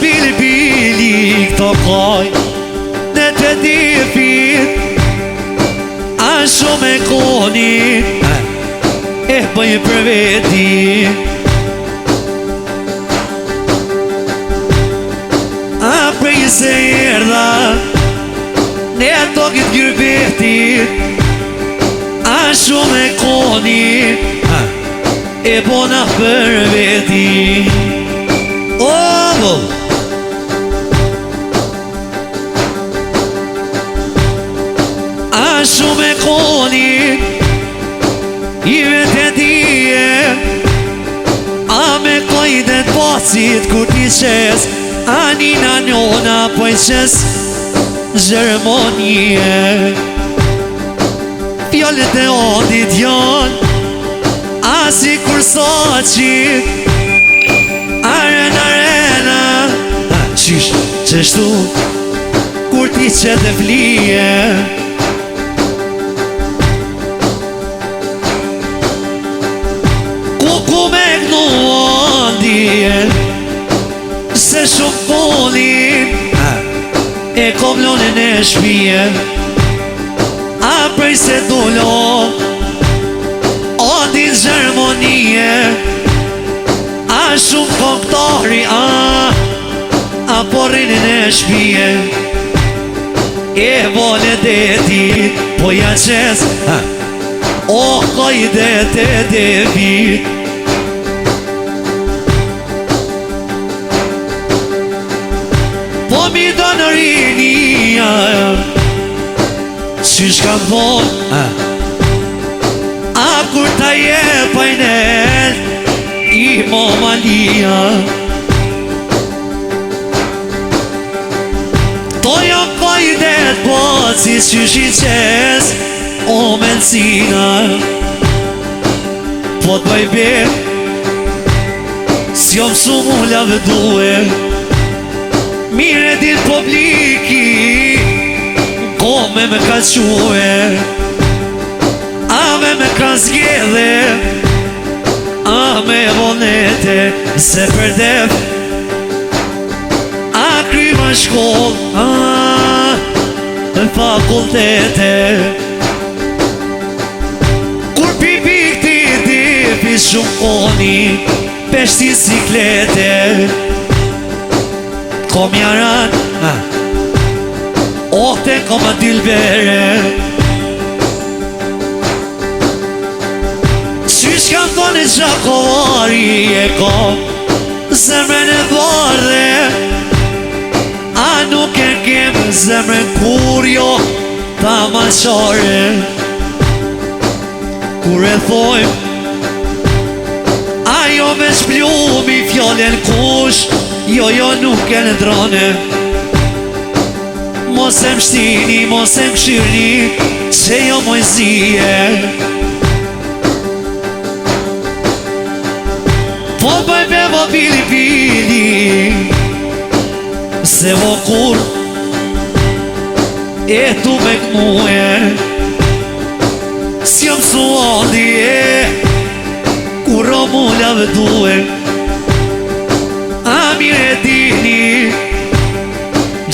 bili bili këto kaj në të dipit a shumë e koni e bëjë për veti a prej se erdha ne ato këtë gjyrë vetit a shumë e koni e bona për veti a shumë e koni i vete dije a me kojdet pasit kur t'i qes a nina njona po i qes Gjermonie fjallet e odit janë a si kur Soqit arena qysh qështu kur ti që të flije ku me gnu andije se shumë konin e komlonin e shpije a prej se dullo odin Gjermonie a shumë koktari a porrinin e shpije e vole deti po ja qes o kojdet e debit po mi do në rinia qysh kam thon a kur ta je pajnel i momalia to jam kojdet po si qysh i qes o mencina po t'baj be si jom su mulla vëdue mire din publiki kome me ka que ave me ka zgjede a me vonete se përdef a kryma shkoll në fakultete kur pipi këti dipi shumë koni peshti siklete kom jaran ohte koma dilbere qysh kam thone gjakovari e kom zemren e bardhe a nuk e kem zemren kur jo ta maqare kur e thojm ajo me shplumi fjallën kush jo nuk e në drone mos e mshtini, mos e mshirni që jo mojësie po bëj me vo pili pili se vo kur e tu me këmuje si jom su odje kur o mulla vëdue a mire dini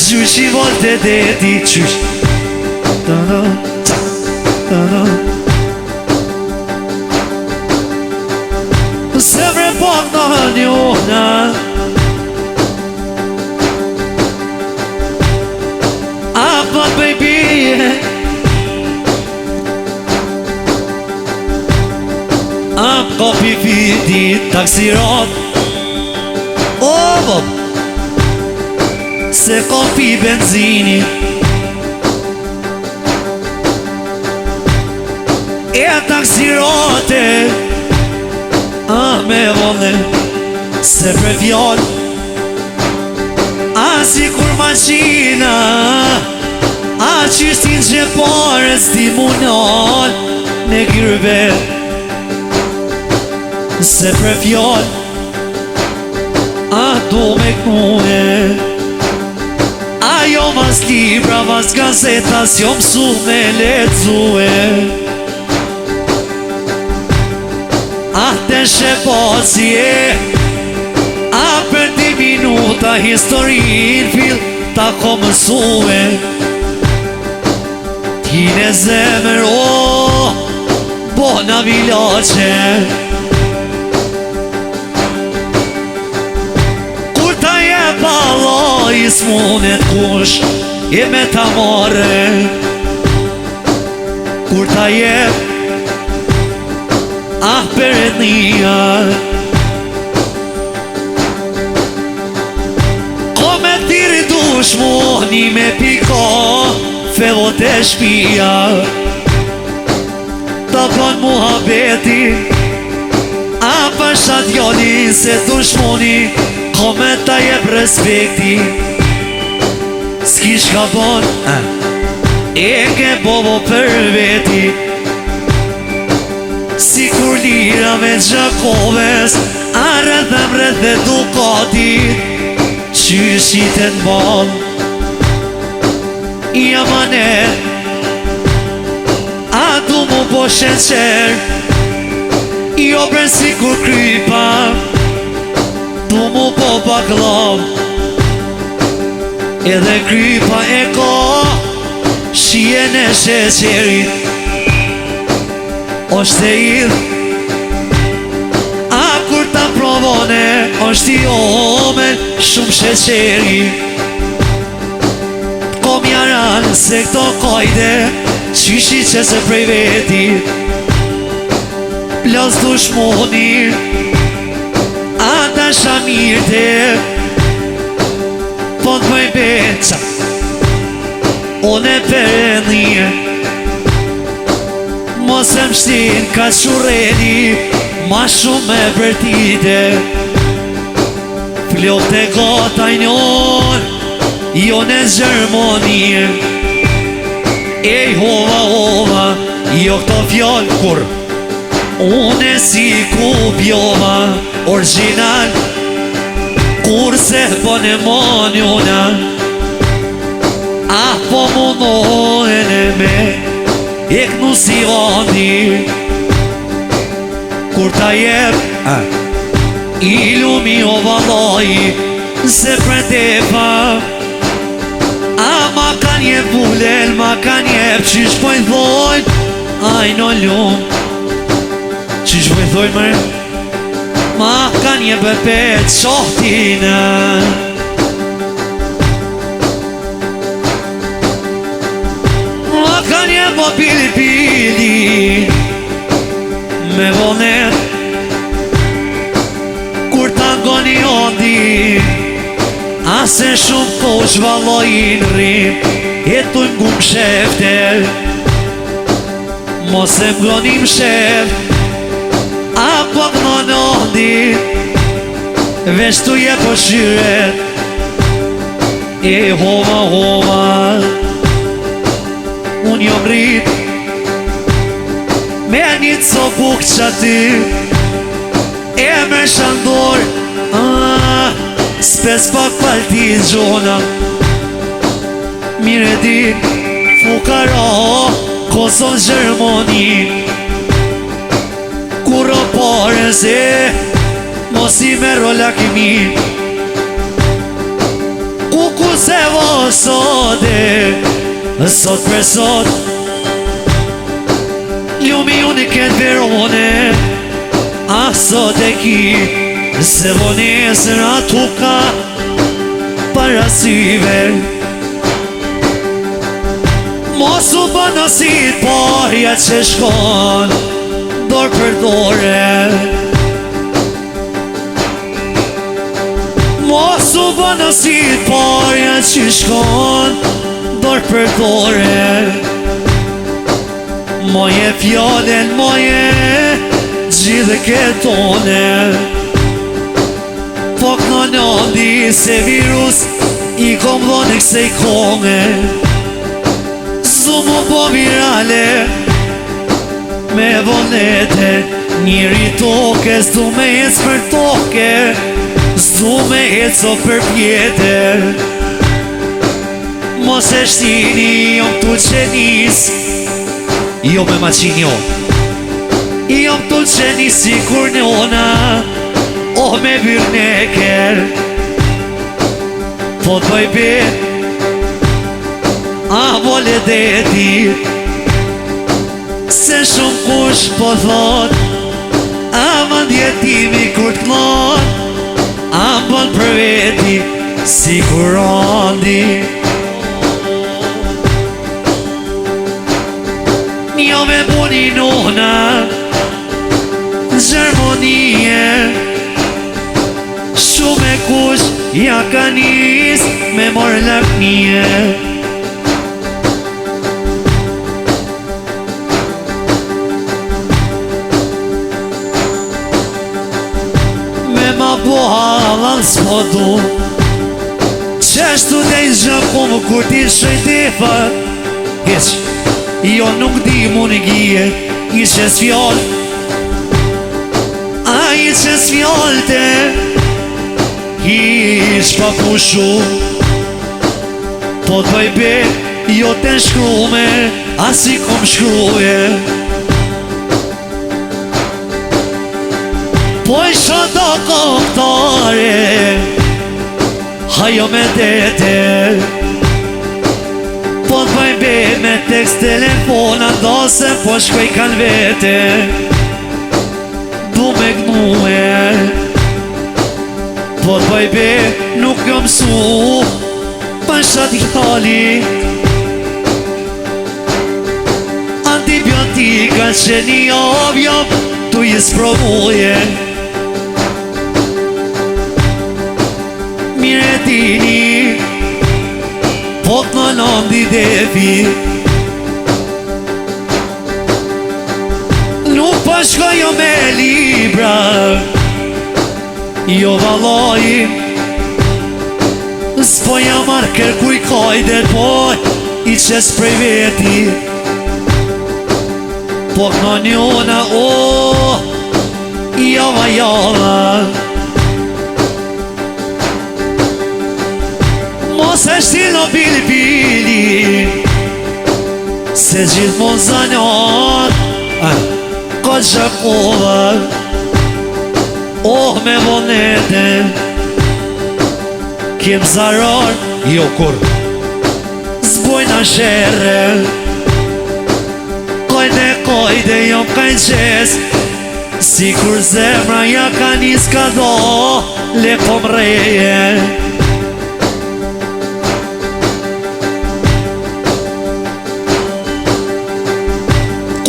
gjysh i volte deti qysh zemre pak në njona a pat bejbije a kopi viti taksirat ovo se kopi benzini e taksirate a me vone se për fjall a si kur maqina a qystin që pare stimunal në gjyrbe se për fjall a do me kune ajo mas libra, mas gazetas jo mësu me lexue a te shepasje a për 10 minuta Kurta historin fill ta ko mësue, t'hine zemër o bona vilace. Kurta je balla i s'munet kush e me ta marre, kurta je peretnia, ko me tiri dush muhni me piko fevot e shpia, ta ban muhabeti a pasha djali se dushmoni ko me ta jep respekti, s'kish ka bon e ke bobo për veti, si kur lira me Gjakoves a rrëdhem rrëdhe Dukati, qyshitet bon i amanet a du mu po shenqer, i obren si kur krypa du mu po baklav, edhe krypa e ko shien e sheqerit është e idh, a kur ta provone është i omen shumë sheqeri, kom jaran se këto kojde qyshi që se prej veti, plas dushmoni a ta shamirte po të bëj beqa one perendije, mos e mshtin ka shureni ma shumë e vërtite, flok të gata i njën jo në Gjermanie, ej hova hova jo këto fjall kur une si ku bjova original, kur se bon e monjona a po mundohen e me e kënu si vandi, kur ta jep i lumi o valoj se pretepa, a ma kan jep vullel, ma kan jep qish po i thojnë, aj no lum qish po i thojnë mërë, ma kan jep e pet shohtina, kan jem po pili me vonet, kur ta ngoni ondi ase shumë kosh valojin rrim jetujmë gum shefte, mos e mglonim shef apo gnon ondi veshtu je po shyret e hova hova, unë jom rrit me një co buk që aty e me shandor spes pak palti gjona, mire di fukara Kosovë Gjermani, kur o pare se mos i me rolakimi, ku se vosode sot për sot ljumi unë i këtë verone, a sot e ki se vonesër atuka parasyve, mos u bënosit parja që shkon dorë për dore, mos u bënosit parja që shkon dorë për dore, moje fjallën moje gjithë këtone, po këno nëndi se virus i kom dhone këse i konge, zumu po virale me vonete, njëri toke s'du me ec për toke, s'du me eco për pjeter, mos e shtini jom tu qenis, jo me maqinjo, jom tu qenis si kur njona, o me virneker, Po të bëj bit A vole dhe ti Se shumë kush po thot A mandjetimi kur t'klon A bon për veti Si kur andi Njo me buni nuna Zërmonie Shumë e kush Ja ka nis Me mor laknie Ma po halan s'po du Qeshtu dhe i zhëkumë kur ti shëjtefa Heq, jo nuk di mu në gjie I qes fjall A i qes fjall te Ish pa pushu Po të bëj be Jo të shkrume As i kom shkruje Po i shëndo koktare Hajo me dete Po të bëj be me tekst telefona Do se po shkoj kan vete Du me gmue Po të bëj be nuk jo mësu Pa shat i hali Antibiotika që një ovjo Tu i sprovuje Mire dini Po të më nëndi devi Nuk po shkojo me libra Jo valoj S'po jam marker kuj kajdet Po i qes prej veti Po këno njona Java java Mos e shtilo bili bili Se gjithmon zanjot Ka gjakova Me vonete Kem zarar Jo kur Zbojna shere Kojde jo kaj qes Si kur zemra ja ka nis ka do Le po mreje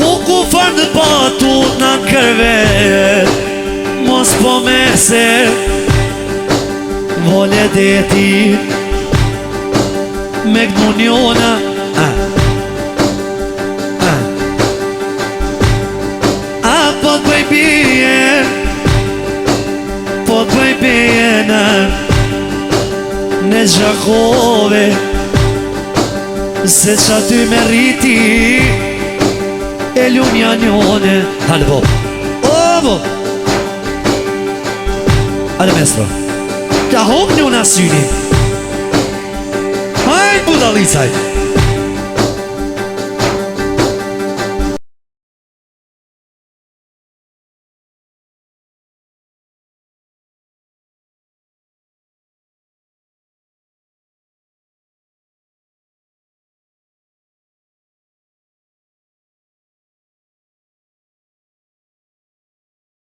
Ku farë në patut në kërvet Mos po mese Vole deti Me këmu njona Po të bëj bije Po të bëj bije Në gjakove Se qa ty me rriti E lumja njone Hale bo bo Hale mestro Ka hop njona syni Hajt budalicaj